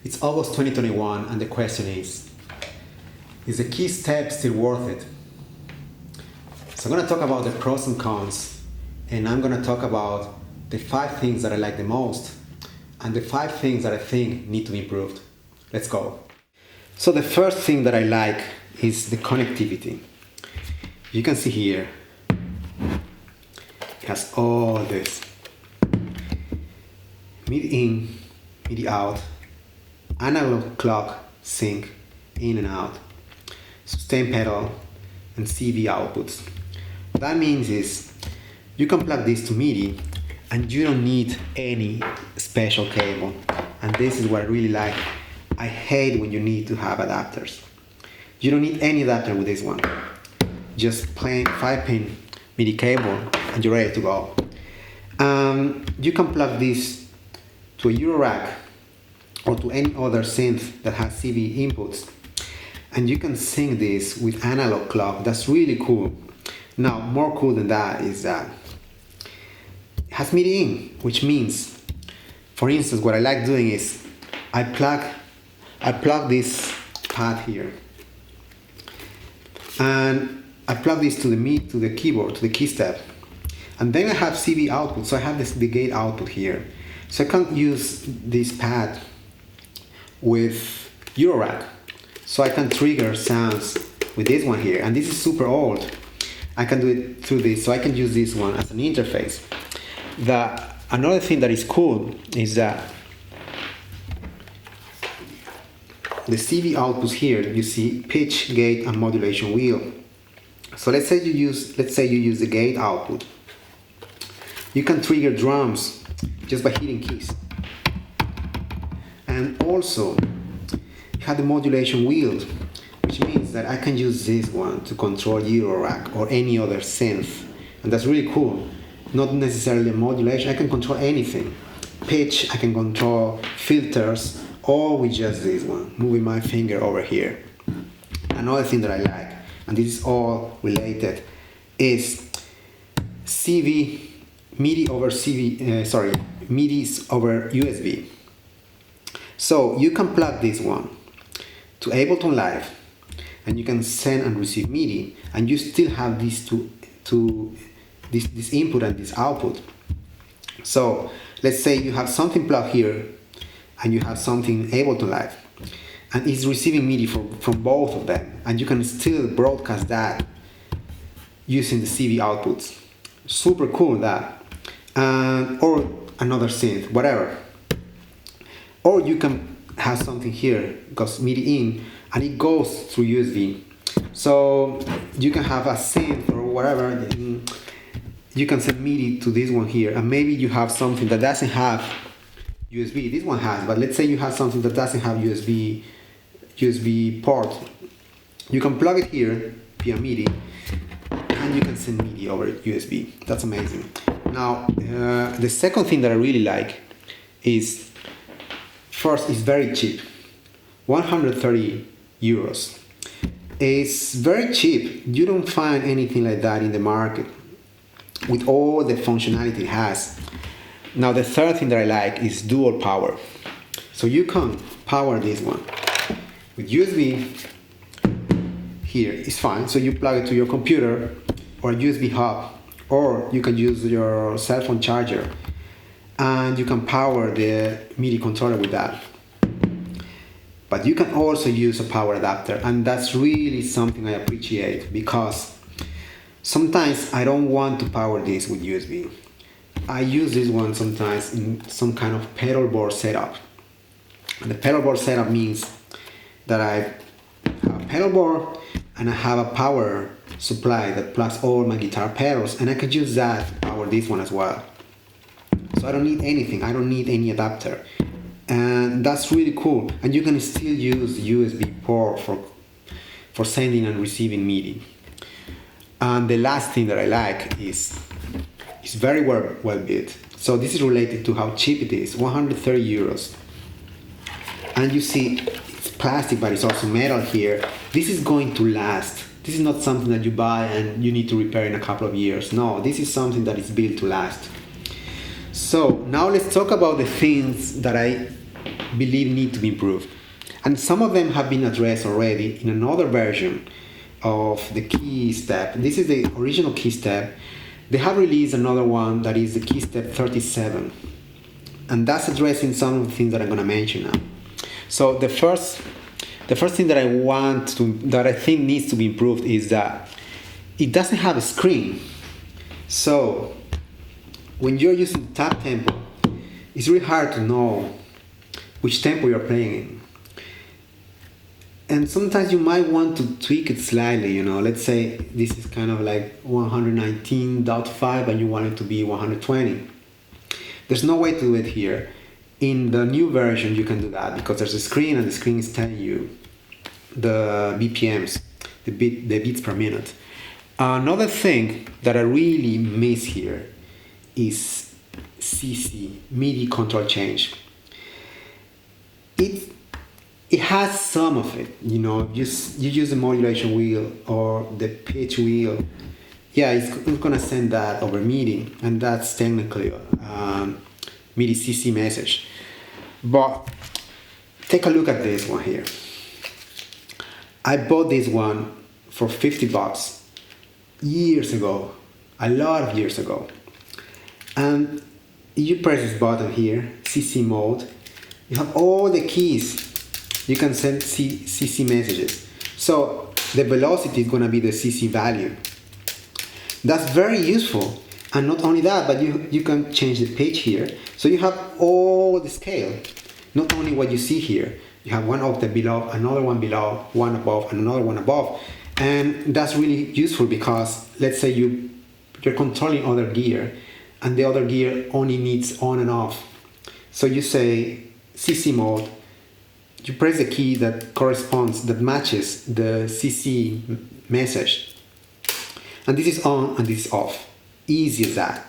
It's August 2021 and the question is the KeyStep still worth it? So I'm going to talk about the pros and cons, and I'm going to talk about the 5 things that I like the most and the 5 things that I think need to be improved. Let's go. So the first thing that I like is the connectivity. You can see here, it has all this MIDI in, MIDI out, analog clock sync in and out, sustain pedal, and CV outputs. What that means is you can plug this to MIDI and you don't need any special cable. And this is what I really like. I hate when you need to have adapters. You don't need any adapter with this one. Just plain 5-pin MIDI cable and you're ready to go. You can plug this to a Eurorack or to any other synth that has CV inputs, and you can sync this with analog clock. That's really cool. Now, more cool than that is that it has MIDI in, which means, for instance, what I like doing is I plug this pad here, and I plug this to the keyboard, to the KeyStep, and then I have CV output. So I have the gate output here. So I can use this pad with Eurorack. So I can trigger sounds with this one here, and this is super old. I can do it through this, so I can use this one as an interface. Another thing that is cool is that the CV outputs here, you see pitch, gate, and modulation wheel. So let's say you use the gate output. You can trigger drums just by hitting keys. And also, you have the modulation wheel, which means that I can use this one to control Eurorack or any other synth. And that's really cool. Not necessarily a modulation, I can control anything. Pitch, I can control filters, all with just this one, moving my finger over here. Another thing that I like, and this is all related, is MIDI over MIDIs over USB. So you can plug this one to Ableton Live, and you can send and receive MIDI, and you still have these this input and this output. So let's say you have something plugged here, and you have something Ableton Live, and it's receiving MIDI from both of them, and you can still broadcast that using the CV outputs. Super cool that. Or another synth, whatever. Or you can have something here, goes MIDI in, and it goes through USB. So you can have a synth or whatever, you can send MIDI to this one here, and maybe you have something that doesn't have USB. This one has, but let's say you have something that doesn't have USB port. You can plug it here via MIDI, and you can send MIDI over USB. That's amazing. Now, the second thing that I really like is, first, it's very cheap. 130 euros. It's very cheap. You don't find anything like that in the market with all the functionality it has. Now, the third thing that I like is dual power. So you can power this one with USB here. It's fine. So you plug it to your computer or a USB hub, or you can use your cell phone charger, and you can power the MIDI controller with that. But you can also use a power adapter, and that's really something I appreciate, because sometimes I don't want to power this with USB. I use this one sometimes in some kind of pedal board setup. And the pedal board setup means that I have a pedal board and I have a power supply that plugs all my guitar pedals, and I can use that to power this one as well. So I don't need anything, I don't need any adapter. And that's really cool. And you can still use USB port for sending and receiving MIDI. And the last thing that I like is it's very well built. So this is related to how cheap it is, 130 euros. And you see it's plastic, but it's also metal here. This is going to last. This is not something that you buy and you need to repair in a couple of years. No, this is something that is built to last. So now let's talk about the things that I believe need to be improved. And some of them have been addressed already in another version of the KeyStep. This is the original KeyStep. They have released another one that is the KeyStep 37. And that's addressing some of the things that I'm going to mention now. So the first thing that I think needs to be improved is that it doesn't have a screen. So when you're using tap tempo, it's really hard to know which tempo you're playing in. And sometimes you might want to tweak it slightly, let's say this is kind of like 119.5 and you want it to be 120. There's no way to do it here. In the new version you can do that because there's a screen and the screen is telling you the BPMs, the beats per minute. Another thing that I really miss here is CC, MIDI control change. It has some of it, you use the modulation wheel or the pitch wheel. Yeah, it's gonna send that over MIDI, and that's technically MIDI CC message. But take a look at this one here. I bought this one for $50 years ago, a lot of years ago. And you press this button here, CC mode. You have all the keys. You can send CC messages. So the velocity is going to be the CC value. That's very useful. And not only that, but you can change the pitch here. So you have all the scale. Not only what you see here. You have one octave below, another one below, one above, and another one above. And that's really useful because let's say you're controlling other gear and the other gear only needs on and off. So you say CC mode, you press the key that corresponds, that matches the CC message. And this is on and this is off. Easy as that.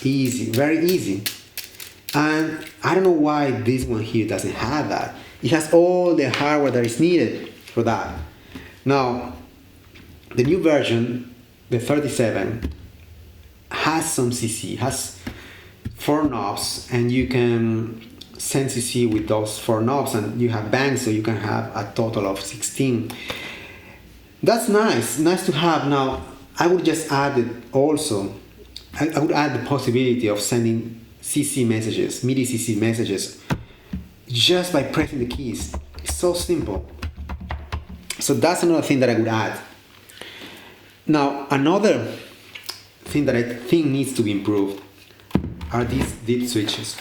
Easy, very easy. And I don't know why this one here doesn't have that. It has all the hardware that is needed for that. Now, the new version, the 37, has some CC, has 4 knobs, and you can send CC with those 4 knobs, and you have bands, so you can have a total of 16. That's nice to have. Now, I would just add it also, I would add the possibility of sending CC messages, MIDI CC messages, just by pressing the keys. It's so simple. So that's another thing that I would add. Now, another thing that I think needs to be improved are these dip switches.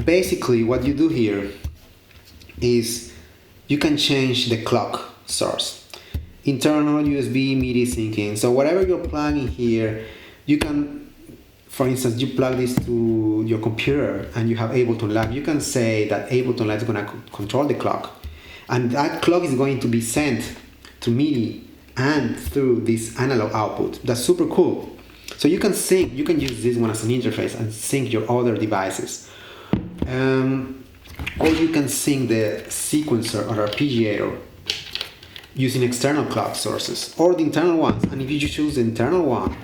Basically, what you do here is you can change the clock source. Internal USB MIDI syncing. So whatever you're plugging here, you can, for instance, you plug this to your computer and you have Ableton Live. You can say that Ableton Live is going to control the clock. And that clock is going to be sent to MIDI and through this analog output. That's super cool. So you can sync, you can use this one as an interface and sync your other devices. Or you can sync the sequencer or arpeggiator using external clock sources or the internal ones. And if you choose the internal one,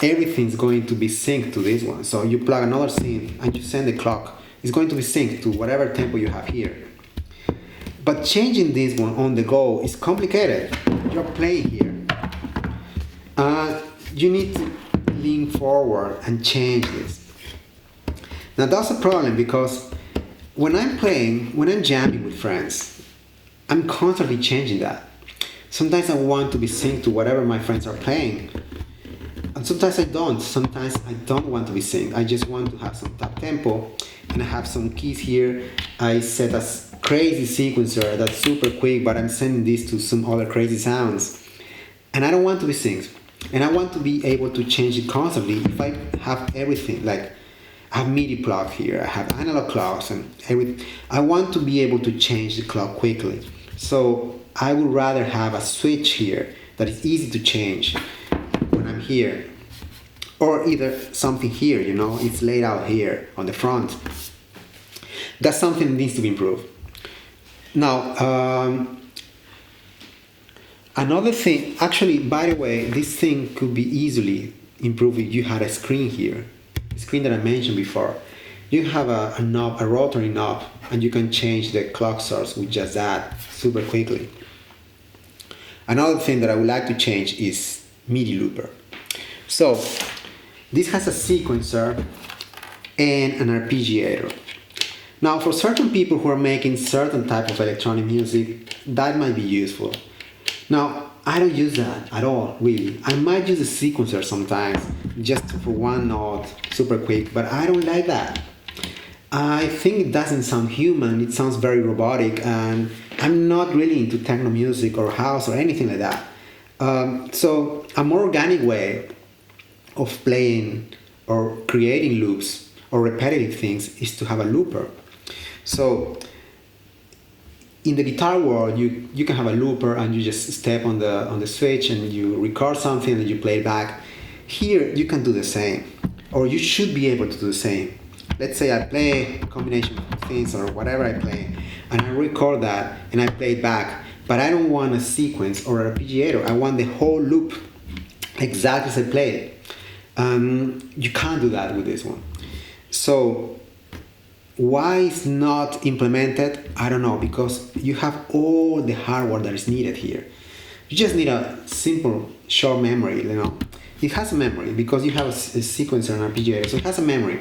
everything's going to be synced to this one. So you plug another synth and you send the clock. It's going to be synced to whatever tempo you have here. But changing this one on the go is complicated. You're playing here. You need to lean forward and change this. Now that's a problem because when I'm playing, when I'm jamming with friends, I'm constantly changing that. Sometimes I want to be synced to whatever my friends are playing. And sometimes I don't. Sometimes I don't want to be synced. I just want to have some tap tempo and I have some keys here. I set a crazy sequencer that's super quick, but I'm sending this to some other crazy sounds. And I don't want to be synced. And I want to be able to change it constantly. If I have everything, like I have MIDI plug here, I have analog clocks and everything. I want to be able to change the clock quickly. So I would rather have a switch here that is easy to change when I'm here. Or either something here, it's laid out here on the front. That's something that needs to be improved. Now, another thing, actually, by the way, this thing could be easily improved if you had a screen here. The screen that I mentioned before. You have a knob, a rotary knob, and you can change the clock source with just that super quickly. Another thing that I would like to change is MIDI Looper. So this has a sequencer and an arpeggiator. Now for certain people who are making certain type of electronic music, that might be useful. Now I don't use that at all, really. I might use a sequencer sometimes, just for one note, super quick, but I don't like that. I think it doesn't sound human, it sounds very robotic, and I'm not really into techno music or house or anything like that. So a more organic way of playing or creating loops or repetitive things is to have a looper. So in the guitar world, you can have a looper and you just step on the switch and you record something and you play it back. Here you can do the same, or you should be able to do the same. Let's say I play a combination of things or whatever I play, and I record that and I play it back, but I don't want a sequence or an arpeggiator. I want the whole loop exactly as I play it. You can't do that with this one. So why it's not implemented, I don't know, because you have all the hardware that is needed here. You just need a simple short memory, you know. It has a memory because you have a sequencer and arpeggiator, so it has a memory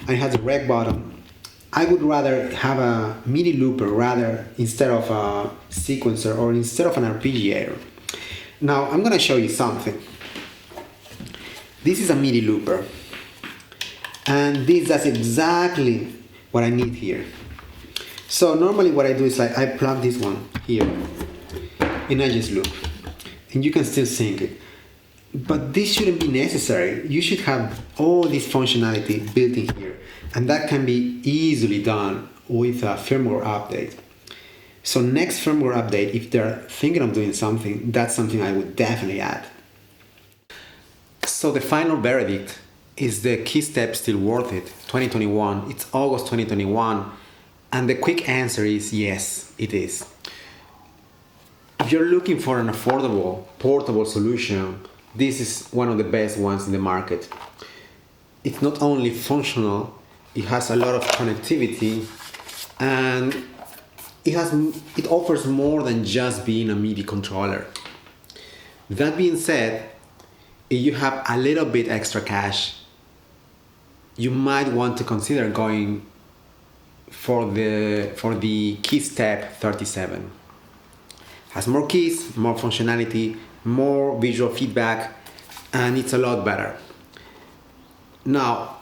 and it has a rec button. I would rather have a MIDI looper rather instead of a sequencer or instead of an arpeggiator. Now I'm gonna show you something. This is a MIDI looper, and this does exactly what I need here. So normally what I do is like I plug this one here and I just loop, and you can still sync it. But this shouldn't be necessary. You should have all this functionality built in here, and that can be easily done with a firmware update. So next firmware update, if they're thinking of doing something, that's something I would definitely add. So the final verdict is the KeyStep still worth it? 2021, it's August 2021, and the quick answer is yes, it is. If you're looking for an affordable, portable solution, this is one of the best ones in the market. It's not only functional, it has a lot of connectivity, and it offers more than just being a MIDI controller. That being said, if you have a little bit extra cash, you might want to consider going for the KeyStep 37. Has more keys, more functionality, more visual feedback, and it's a lot better. Now,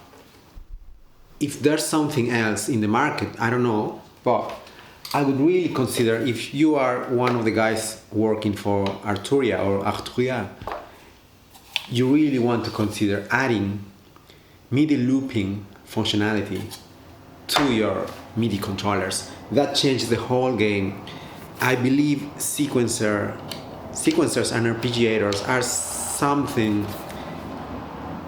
if there's something else in the market, I don't know, but I would really consider, if you are one of the guys working for Arturia or Arturia, you really want to consider adding MIDI looping functionality to your MIDI controllers. That changes the whole game. I believe sequencers and arpeggiators are something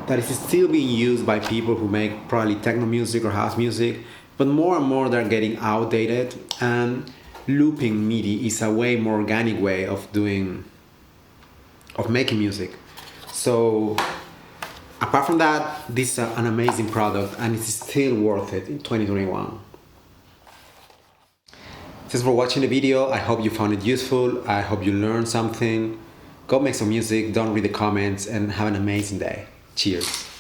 that is still being used by people who make probably techno music or house music, but more and more they're getting outdated, and looping MIDI is a way more organic way of making music. So apart from that, this is an amazing product and it's still worth it in 2021. Thanks for watching the video. I hope you found it useful. I hope you learned something. Go make some music, don't read the comments, and have an amazing day. Cheers.